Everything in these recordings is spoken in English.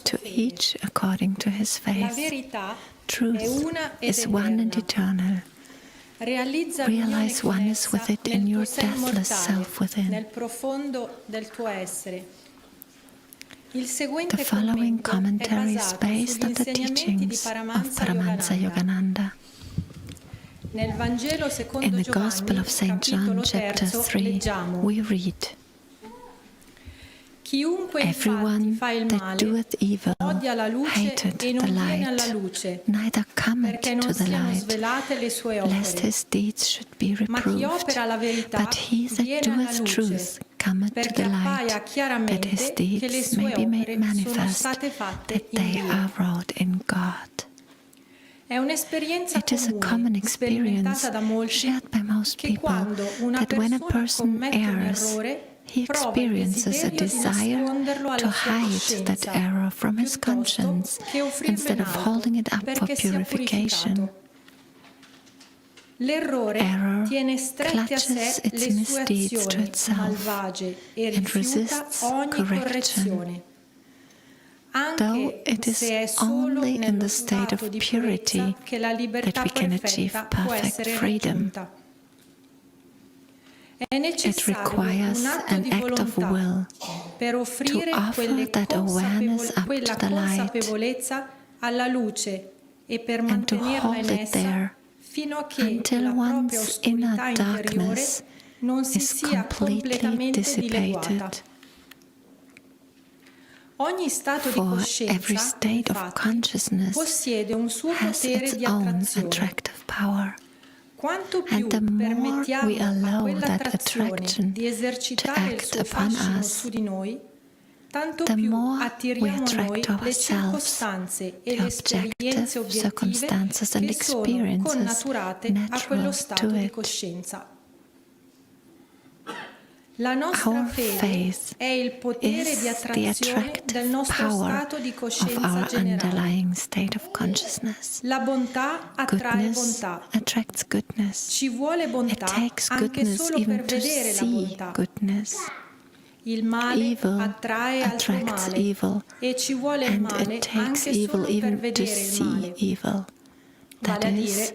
to each according to his faith. Truth is one and eternal. Realize oneness with it in your deathless self within. The following commentary is based on the teachings of Paramahansa Yogananda. In the Gospel of St. John, chapter 3, we read, "Everyone that doeth evil hateth the light, neither cometh to the light, lest his deeds should be reproved. But he that doeth truth cometh to the light, that his deeds may be made manifest, that they are wrought in God." It is a common experience shared by most people that when a person errs, he experiences a desire to hide that error from his conscience instead of holding it up for purification. Error clutches its misdeeds to itself and resists correction. Though it is only in the state of purity that we can achieve perfect freedom. It requires an act of will to offer that awareness up to the light and to hold it there until one's inner darkness is completely dissipated. For every state of consciousness has its own attractive power. And the more we allow that attraction to act upon us, the more we attract to ourselves the objective circumstances and experiences natural to it. Our faith is the attractive power of our underlying state of consciousness. Goodness attracts goodness. It takes goodness even to see goodness. Evil attracts evil, and it takes evil even to see evil. That is,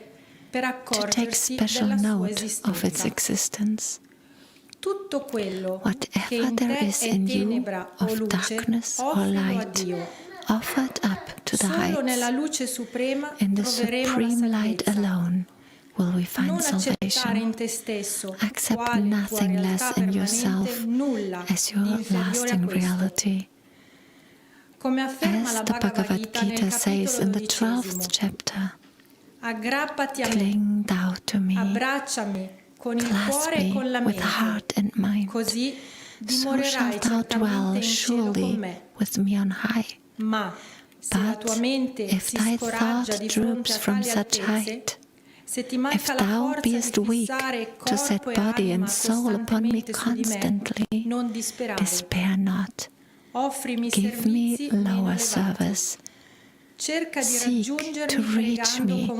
to take special note of its existence. Whatever there is in you of darkness or light, offered up to the heights, in the supreme light alone will we find salvation. Accept nothing less in yourself as your lasting reality. As the Bhagavad Gita says in the 12th chapter, "Cling thou to me, clasp me with heart and mind, so shalt thou dwell surely with me on high. But if thy thought droops from such height, if thou beest weak to set body and soul upon me constantly, despair not. Give me lower service. Seek to reach me,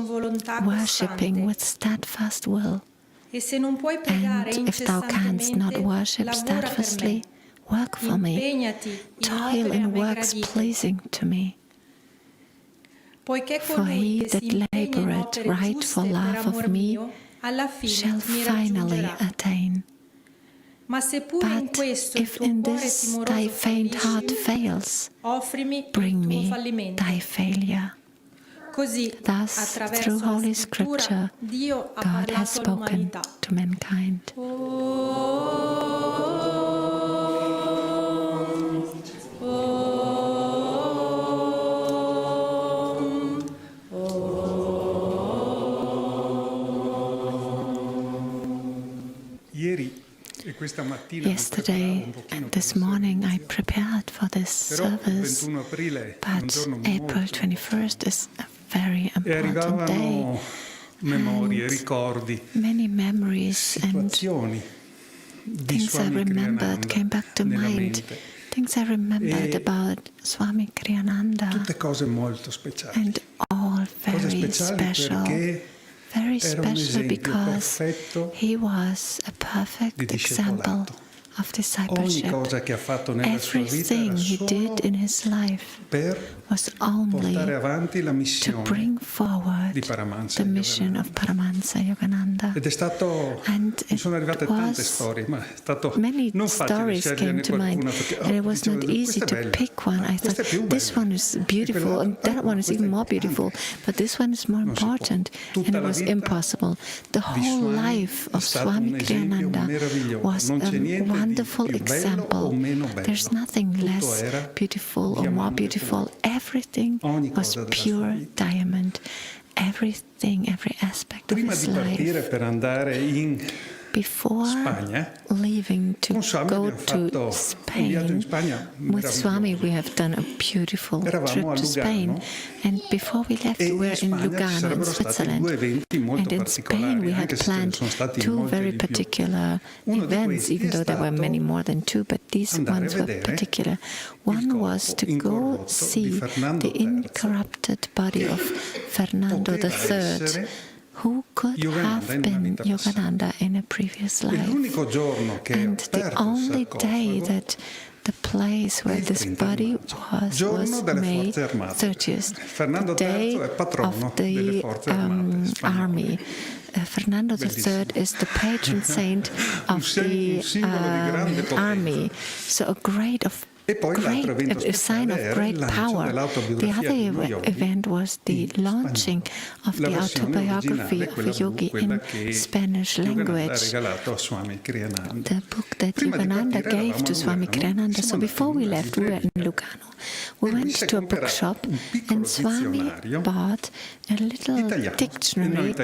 worshipping with steadfast will. And if thou canst not worship steadfastly, work for me, toil in works pleasing to me. For he that laboureth right for love of me shall finally attain. But if in this thy faint heart fails, bring me thy failure." Thus, through Holy Scripture, God has spoken to mankind. Yesterday and this morning I prepared for this service, but April 21st is a very important day. Many memories and things I remembered came back to mind. Things I remembered about Swami Kriyananda, and all very special. Very special because he was a perfect example of discipleship. Everything he did in his life was only to bring forward the mission of Paramahansa Yogananda. And it was, many stories came to mind, and it was not easy to pick one. I thought, this one is beautiful, and that one is even more beautiful, but this one is more important, and it was impossible. The whole life of Swami Kriyananda was a wonderful example. There's nothing less beautiful or more beautiful. Everything was pure diamond. Everything, every aspect of his life. Before leaving to go to Spain, with Swami we have done a beautiful trip to Spain. And before we left, we were in Lugano, in Switzerland. And in Spain we had planned two very particular events, even though there were many more than two, but these ones were particular. One was to go see the incorrupted body of Fernando III, who could have been Yogananda in a previous life. And the only day that the place where this body was May 30th, the day of the army. Fernando III is the patron saint of the army, so a sign of great power. The other event was the launching of the autobiography of a yogi in Spanish language, the book that Yogananda gave to Swami Kriyananda. So before we left, we were in Lugano. We went to a bookshop, and Swami bought a little dictionary,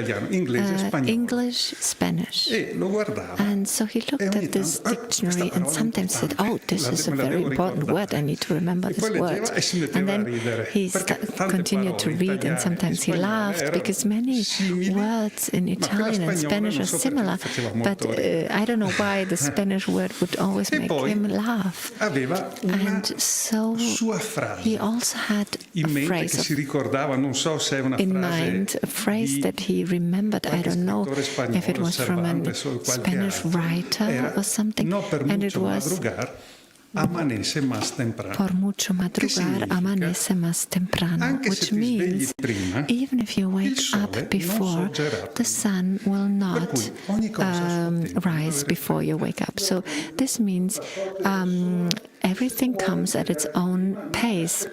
English, Spanish. And so he looked at this dictionary and sometimes said, oh, this is a very important word, I need to remember this word. And then he continued to read, and sometimes he laughed, because many words in Italian and Spanish are similar, but I don't know why the Spanish word would always make him laugh. And so he also had a phrase in mind, a phrase that he remembered. I don't know if it was from a Spanish writer or something, and it was por mucho madrugar amanece más temprano, which means even if you wake up before, the sun will not rise before you wake up. So this means everything comes at its own pace.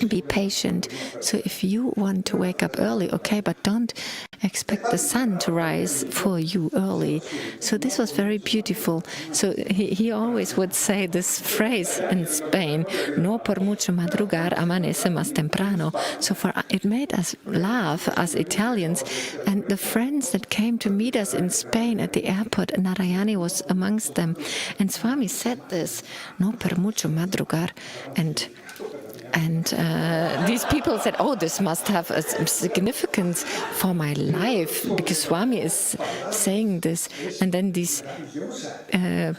Be patient. So if you want to wake up early, okay, but don't expect the sun to rise for you early. So this was very beautiful. So he always would say this phrase in Spain, no por mucho madrugar amanece más temprano. So it made us laugh as Italians, and the friends that came to meet us in Spain at the airport, Narayani was amongst them, and Swami said this, no por mucho madrugar, and these people said, oh, this must have a significance for my life, because Swami is saying this. And then these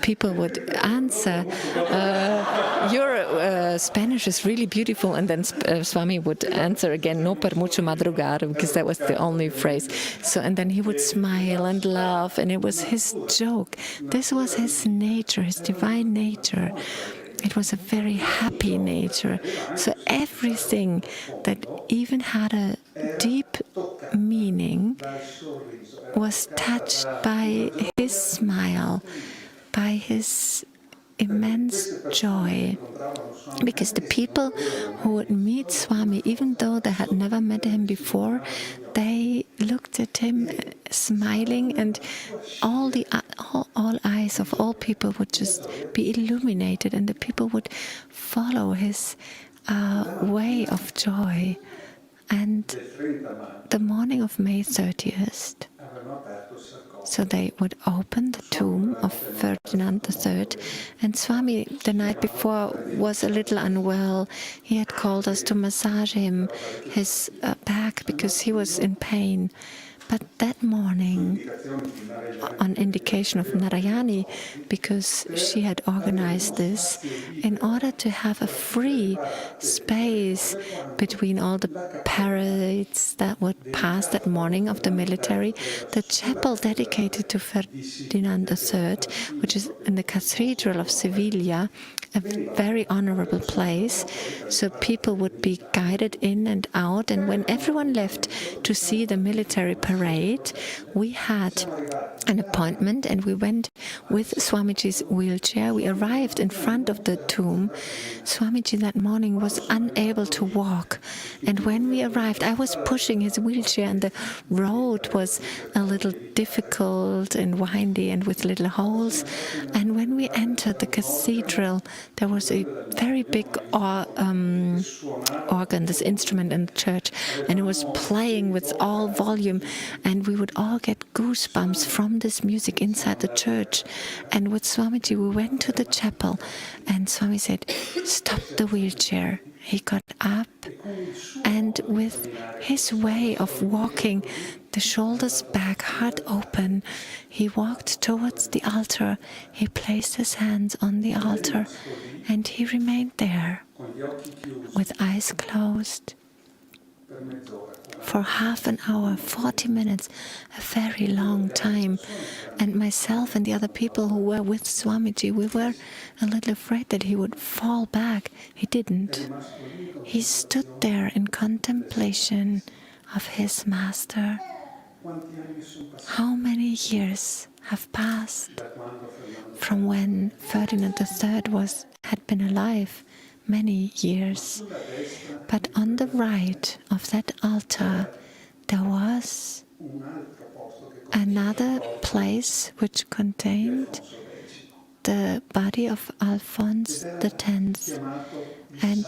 people would answer, your Spanish is really beautiful. And then Swami would answer again, no per mucho madrugar, because that was the only phrase. So, and then he would smile and laugh, and it was his joke. This was his nature, his divine nature. It was a very happy nature. So everything that even had a deep meaning was touched by his smile, by his immense joy. Because the people who would meet Swami, even though they had never met him before, they looked at him smiling, and all eyes of all people would just be illuminated, and the people would follow his way of joy. And the morning of May 30th, so they would open the tomb of Ferdinand III, and Swami the night before was a little unwell. He had called us to massage him, his back, because he was in pain. But that morning, on indication of Narayani, because she had organized this, in order to have a free space between all the parades that would pass that morning of the military, the chapel dedicated to Ferdinand III, which is in the Cathedral of Sevilla, a very honorable place, so people would be guided in and out. And when everyone left to see the military parade, we had an appointment and we went with Swamiji's wheelchair. We arrived in front of the tomb. Swamiji that morning was unable to walk, and when we arrived, I was pushing his wheelchair, and the road was a little difficult and windy and with little holes. And when we entered the cathedral, there was a very big organ, this instrument in the church, and it was playing with all volume, and we would all get goosebumps from this music inside the church. And with Swamiji, we went to the chapel, and Swami said, "Stop the wheelchair." He got up, and with his way of walking, the shoulders back, heart open, he walked towards the altar. He placed his hands on the altar, and he remained there with eyes closed for half an hour, 40 minutes, a very long time. And myself and the other people who were with Swamiji, we were a little afraid that he would fall back. He didn't. He stood there in contemplation of his master. How many years have passed from when Ferdinand III had been alive? Many years. But on the right of that altar, there was another place which contained the body of Alphonse X, and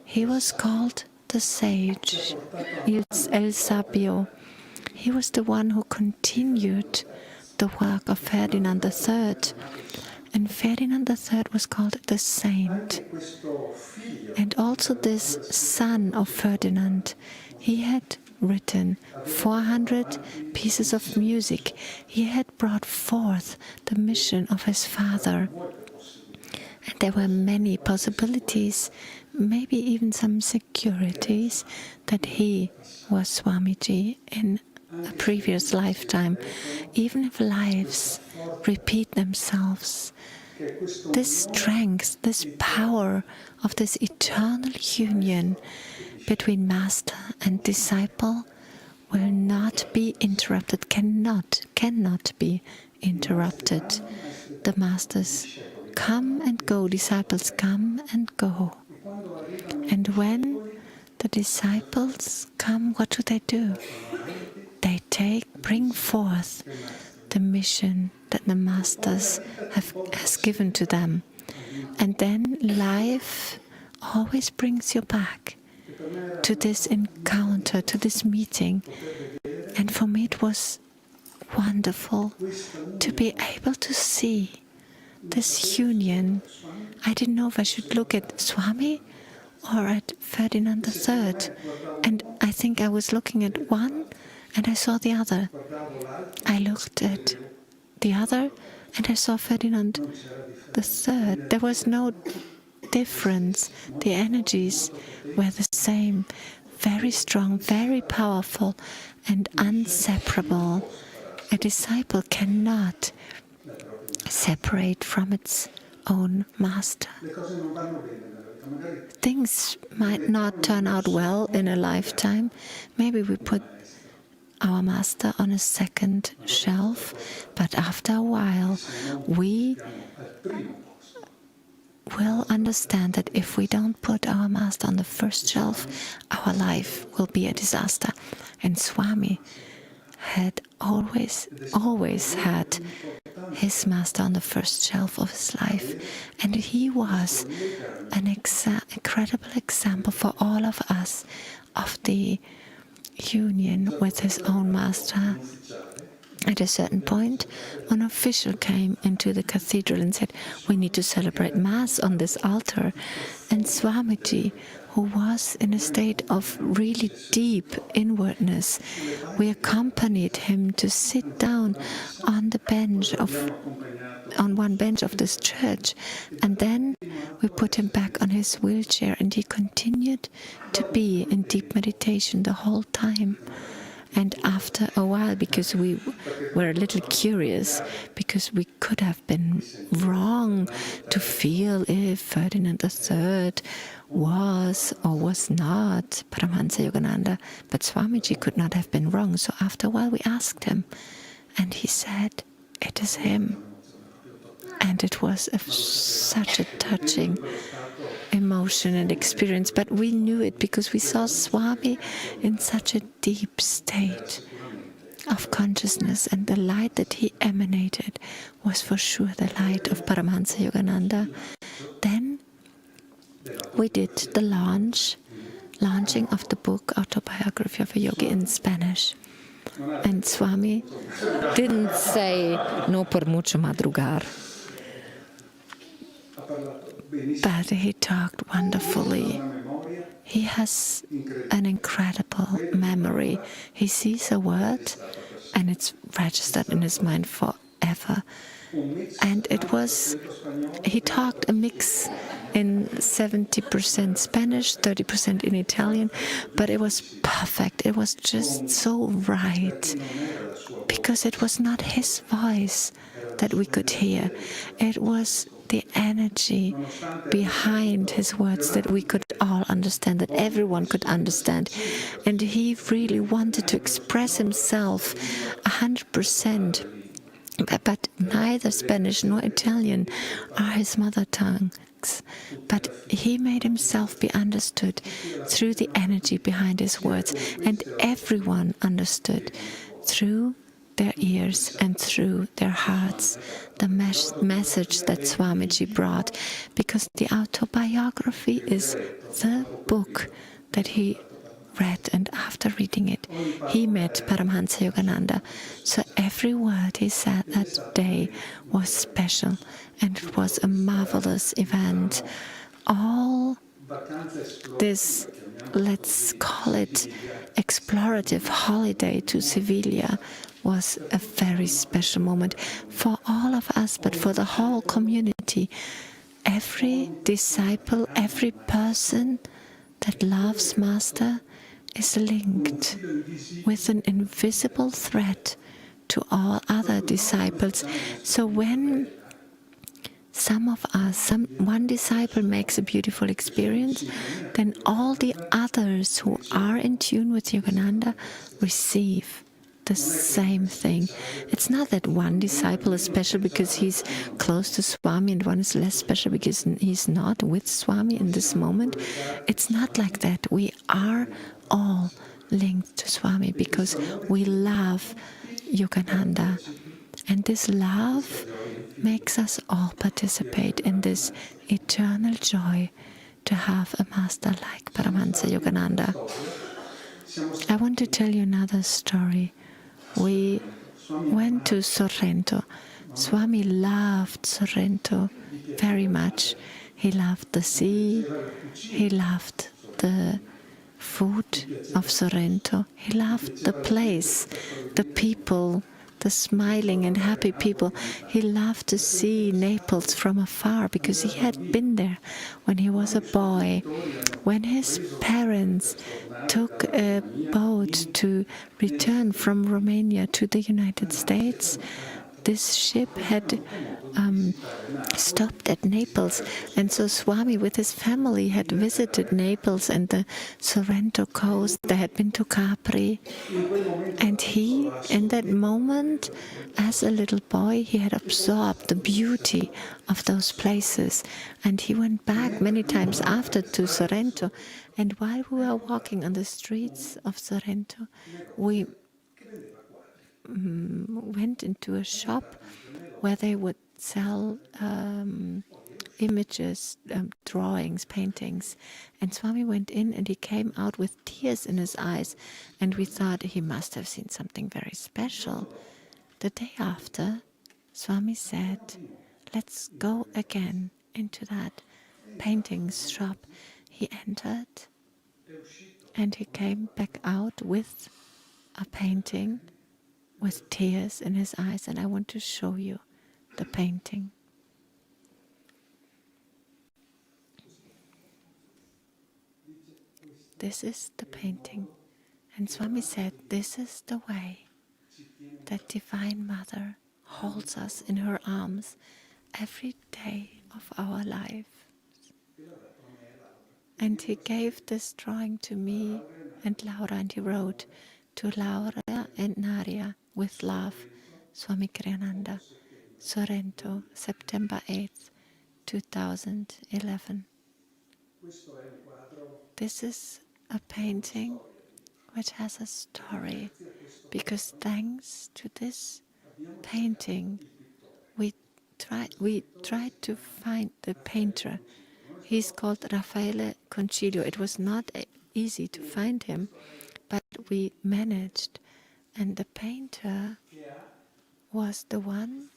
he was called the sage, El Sabio. He was the one who continued the work of Ferdinand III. And Ferdinand III was called the saint. And also this son of Ferdinand, he had written 400 pieces of music. He had brought forth the mission of his father. And there were many possibilities, maybe even some securities, that he was Swamiji in a previous lifetime. Even if lives repeat themselves, this strength, this power of this eternal union between master and disciple will not be interrupted, cannot be interrupted. The masters come and go, disciples come and go. And when the disciples come, what do? They bring forth the mission that the masters has given to them. And then life always brings you back to this encounter, to this meeting. And for me it was wonderful to be able to see this union. I didn't know if I should look at Swami or at Ferdinand III. And I think I was looking at one and I saw the other. I looked at the other and I saw Ferdinand III. There was no difference. The energies were the same, very strong, very powerful, and inseparable. A disciple cannot separate from its own master. Things might not turn out well in a lifetime. Maybe we put our master on a second shelf, but after a while we will understand that if we don't put our master on the first shelf, our life will be a disaster. And Swami had always had his master on the first shelf of his life, and he was an incredible example for all of us of the union with his own master. At a certain point, an official came into the cathedral and said, "We need to celebrate Mass on this altar." And Swamiji, who was in a state of really deep inwardness. We accompanied him to sit down on one bench of this church, and then we put him back on his wheelchair, and he continued to be in deep meditation the whole time. And after a while, because we were a little curious, because we could have been wrong to feel if Ferdinand III was or was not Paramahansa Yogananda, but Swamiji could not have been wrong. So after a while we asked him, and he said, it is him. And it was such a touching emotion and experience, but we knew it because we saw Swami in such a deep state of consciousness, and the light that he emanated was for sure the light of Paramahansa Yogananda. Then we did the launching of the book Autobiography of a Yogi in Spanish. And Swami didn't say no por mucho madrugar, but he talked wonderfully. He has an incredible memory. He sees a word and it's registered in his mind forever. And he talked a mix in 70% Spanish, 30% in Italian, but it was perfect. It was just so right, because it was not his voice that we could hear. It was the energy behind his words that we could all understand, that everyone could understand. And he really wanted to express himself 100%. But neither Spanish nor Italian are his mother tongues. But he made himself be understood through the energy behind his words. And everyone understood through their ears and through their hearts the message that Swamiji brought. Because the autobiography is the book that he read, and after reading it, he met Paramahansa Yogananda. So every word he said that day was special, and it was a marvelous event. All this, let's call it, explorative holiday to Sevilla was a very special moment for all of us, but for the whole community. Every disciple, every person that loves Master is linked with an invisible thread to all other disciples. So when one disciple makes a beautiful experience, then all the others who are in tune with Yogananda receive the same thing. It's not that one disciple is special because he's close to Swami and one is less special because he's not with Swami in this moment. It's not like that. We are all linked to Swami because we love Yogananda. And this love makes us all participate in this eternal joy to have a master like Paramahansa Yogananda. I want to tell you another story. We went to Sorrento. Swami loved Sorrento very much. He loved the sea. He loved the food of Sorrento. He loved the place, the people, the smiling and happy people. He loved to see Naples from afar because he had been there when he was a boy. When his parents took a boat to return from Romania to the United States, this ship had stopped at Naples, and so Swami with his family had visited Naples and the Sorrento coast. They had been to Capri, and he, in that moment, as a little boy, he had absorbed the beauty of those places, and he went back many times after to Sorrento. And while we were walking on the streets of Sorrento, we went into a shop where they would sell images, drawings, paintings. And Swami went in and he came out with tears in his eyes. And we thought he must have seen something very special. The day after, Swami said, let's go again into that paintings shop. he entered and he came back out with a painting with tears in his eyes, and I want to show you the painting. This is the painting. And Swami said, this is the way that Divine Mother holds us in her arms every day of our life. And he gave this drawing to me and Laura, and he wrote, to Laura and NARYA, with love, Swami Kriyananda, Sorrento, September 8th, 2011. This is a painting which has a story, because thanks to this painting, we tried to find the painter. He's called Raffaele Concilio. It was not easy to find him, but we managed. And the painter was the one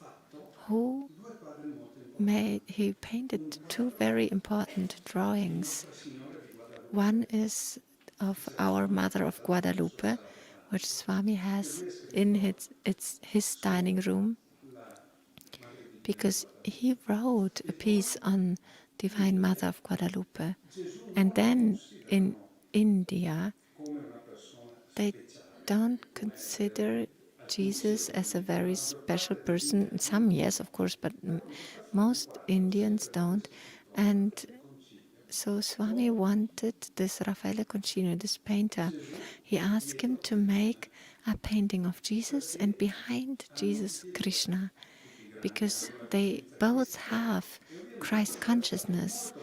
who he painted two very important drawings. One is of our Mother of Guadalupe, which Swami has in his dining room, because he wrote a piece on Divine Mother of Guadalupe. And then in India, they don't consider Jesus as a very special person. Some, yes, of course, but most Indians don't. And so Swami wanted this Raffaele Concino, this painter. He asked him to make a painting of Jesus, and behind Jesus, Krishna, because they both have Christ consciousness.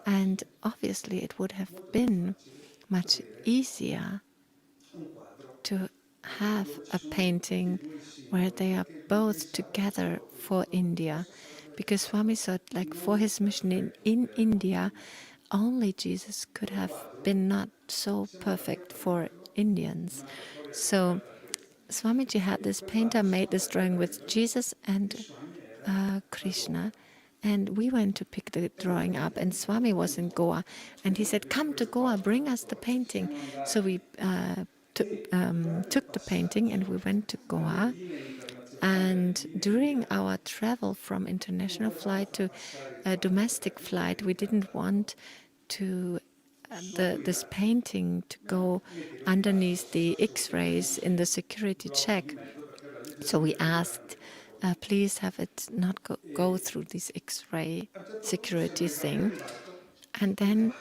And obviously it would have been much easier to have a painting where they are both together for India, because Swami thought, like, for his mission in India, only Jesus could have been not so perfect for Indians. So Swamiji had this painter made this drawing with Jesus and Krishna, and we went to pick the drawing up, and Swami was in Goa, and he said, come to Goa, bring us the painting. So we took the painting and we went to Goa. And during our travel from international flight to a domestic flight, we didn't want to this painting to go underneath the X-rays in the security check. So we asked, please have it not go through this X-ray security thing. And then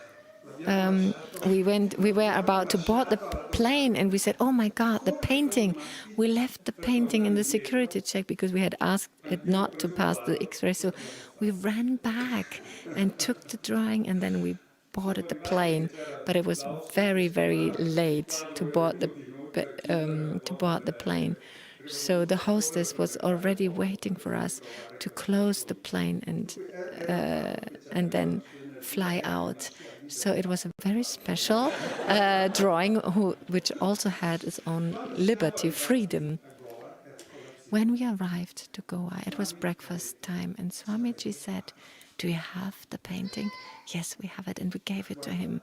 we were about to board the plane, and we said, oh my God, the painting. We left the painting in the security check because we had asked it not to pass the X-ray. So we ran back and took the drawing, and then we boarded the plane. But it was very, very late to board the plane. So the hostess was already waiting for us to close the plane and then fly out. So it was a very special drawing, which also had its own liberty, freedom. When we arrived to Goa, it was breakfast time, and Swamiji said, do you have the painting? Yes, we have it, and we gave it to him.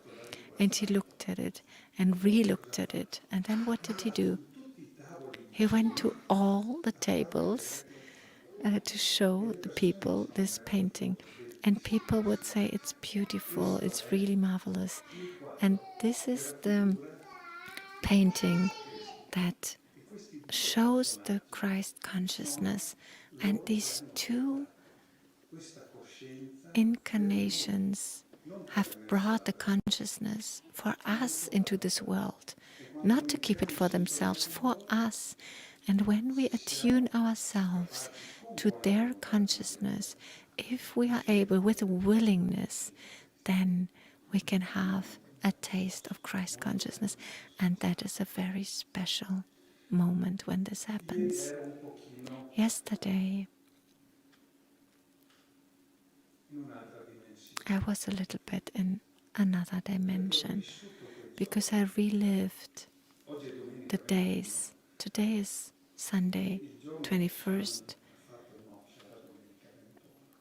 And he looked at it and re-looked at it. And then what did he do? He went to all the tables to show the people this painting. And people would say, it's beautiful, it's really marvelous. And this is the painting that shows the Christ consciousness. And these two incarnations have brought the consciousness for us into this world, not to keep it for themselves, for us. And when we attune ourselves to their consciousness, if we are able, with a willingness, then we can have a taste of Christ consciousness. And that is a very special moment when this happens. Yesterday, I was a little bit in another dimension because I relived the days. Today is Sunday, 21st,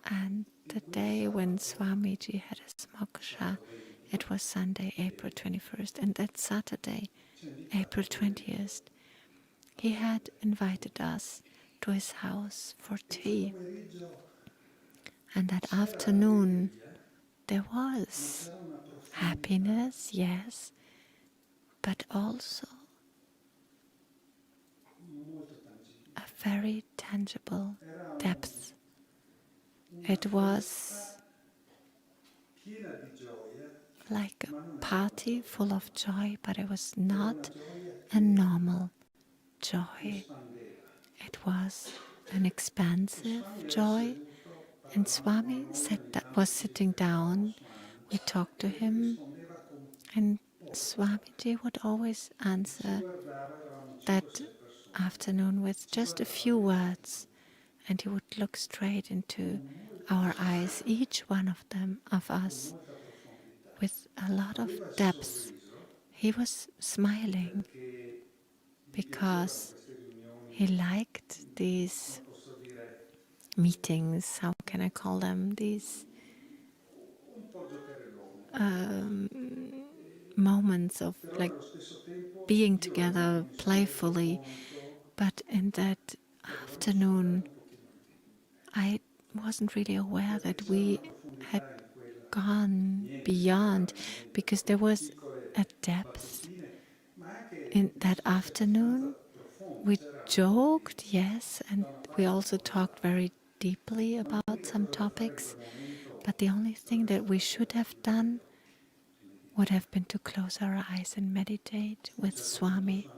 and the day when Swamiji had his moksha It was Sunday, April 21st, and that Saturday, April 20th, he had invited us to his house for tea. And that afternoon, there was happiness, yes, but also a very tangible depth. It was like a party full of joy, but it was not a normal joy. It was an expansive joy. And Swami was sitting down. We talked to him, and Swamiji would always answer that afternoon with just a few words, and he would look straight into our eyes, each one of us, with a lot of depth. He was smiling because he liked these meetings, how can I call them, these moments of like being together playfully. But in that afternoon, I wasn't really aware that we had gone beyond, because there was a depth in that afternoon. We joked, yes, and we also talked very deeply about some topics, but the only thing that we should have done would have been to close our eyes and meditate with Swami.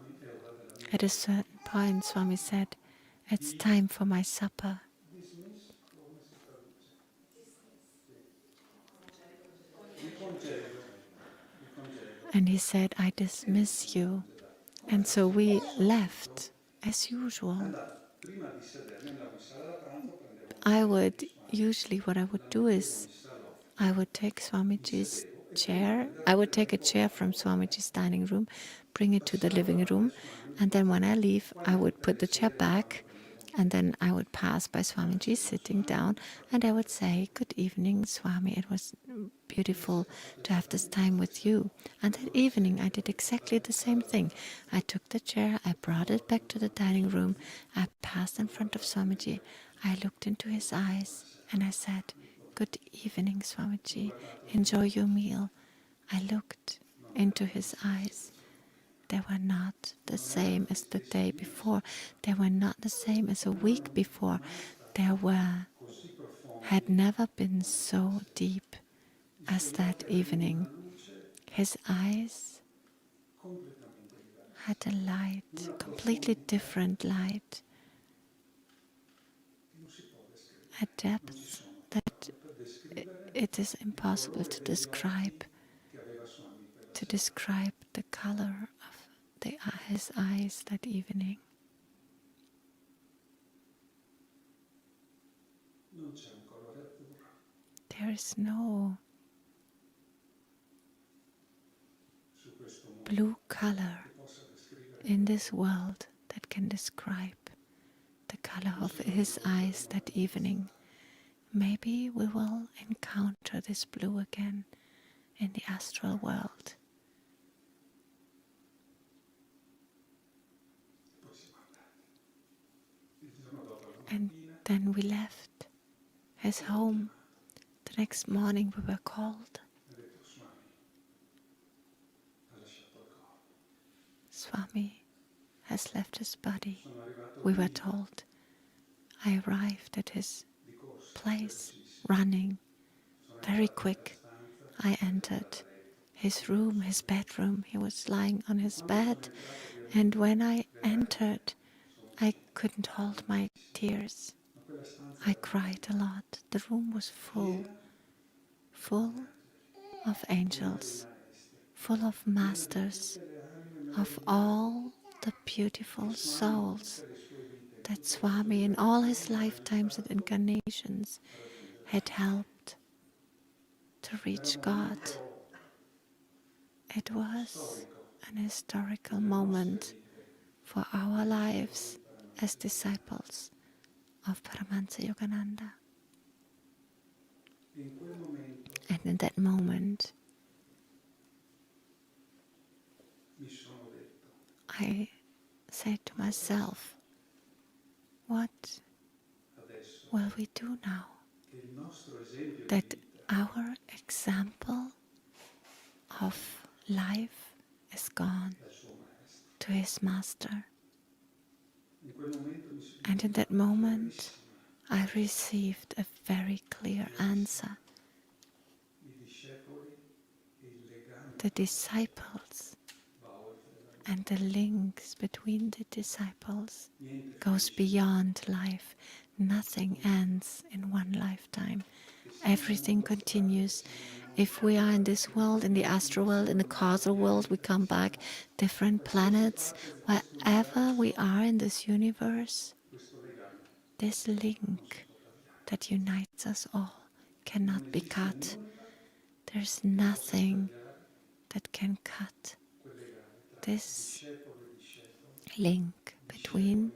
At a certain point, Swami said, "It's time for my supper." And he said, "I dismiss you." And so we left, as usual. What I would do is, I would take Swamiji's chair. I would take a chair from Swamiji's dining room, bring it to the living room, and then when I leave, I would put the chair back, and then I would pass by Swamiji sitting down, and I would say, "Good evening, Swami. It was beautiful to have this time with you." And that evening, I did exactly the same thing. I took the chair, I brought it back to the dining room, I passed in front of Swamiji, I looked into his eyes, and I said, "Good evening, Swamiji. Enjoy your meal." I looked into his eyes. They were not the same as the day before. They were not the same as a week before. Had never been so deep as that evening. His eyes had a light, completely different light, a depth that it is impossible to describe the color of his eyes that evening. There is no blue color in this world that can describe the color of his eyes that evening. Maybe we will encounter this blue again in the astral world. And then we left his home. The next morning we were called. Swami has left his body, we were told. I arrived at his place, running, very quick. I entered his room, his bedroom. He was lying on his bed, and when I entered, I couldn't hold my tears. I cried a lot. The room was full of angels, full of masters, of all the beautiful souls that Swami in all his lifetimes and incarnations had helped to reach God. It was an historical moment for our lives as disciples of Paramahansa Yogananda. And in that moment, I said to myself, what will we do now? That our example of life is gone to his master. And in that moment, I received a very clear answer. The disciples and the links between the disciples goes beyond life. Nothing ends in one lifetime. Everything continues. If we are in this world, in the astral world, in the causal world, we come back, different planets, wherever we are in this universe, this link that unites us all cannot be cut. There's nothing that can cut this link between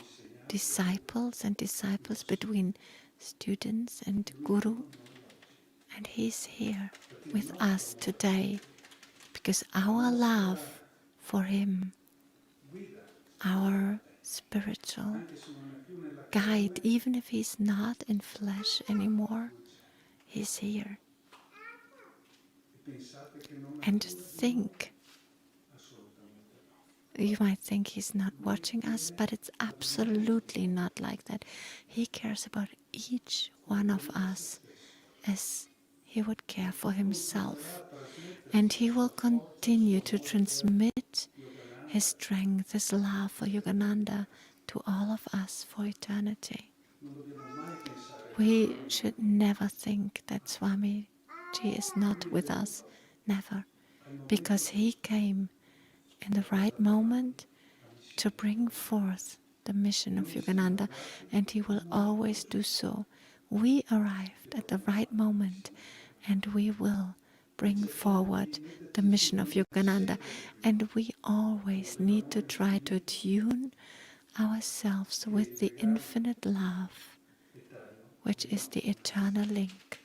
disciples and disciples, between students and guru. And he's here with us today because our love for him, our spiritual guide, even if he's not in flesh anymore, he's here. And think, you might think he's not watching us, but it's absolutely not like that. He cares about each one of us as he would care for himself. And he will continue to transmit his strength, his love for Yogananda to all of us for eternity. We should never think that Swamiji is not with us. Never. Because he came in the right moment to bring forth the mission of Yogananda, and he will always do so. We arrived at the right moment, and we will bring forward the mission of Yogananda. And we always need to try to tune ourselves with the infinite love, which is the eternal link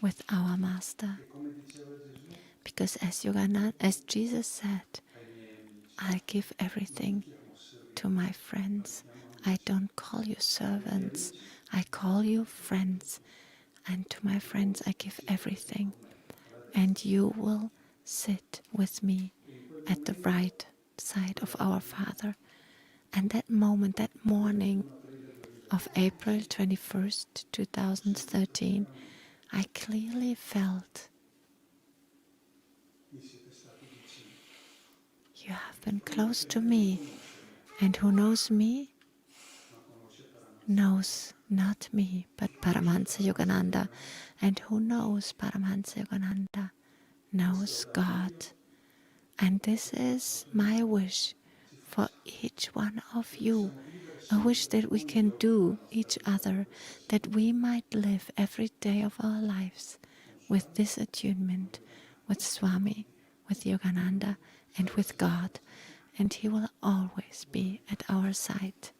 with our Master. Because as Jesus said, I give everything to my friends. I don't call you servants, I call you friends. And to my friends I give everything. And you will sit with me at the right side of our Father. And that moment, that morning of April 21st, 2013, I clearly felt, you have been close to me, and who knows me knows not me, but Paramahansa Yogananda. And who knows Paramahansa Yogananda knows God. And this is my wish for each one of you, a wish that we can do each other, that we might live every day of our lives with this attunement, with Swami, with Yogananda, and with God. And he will always be at our side.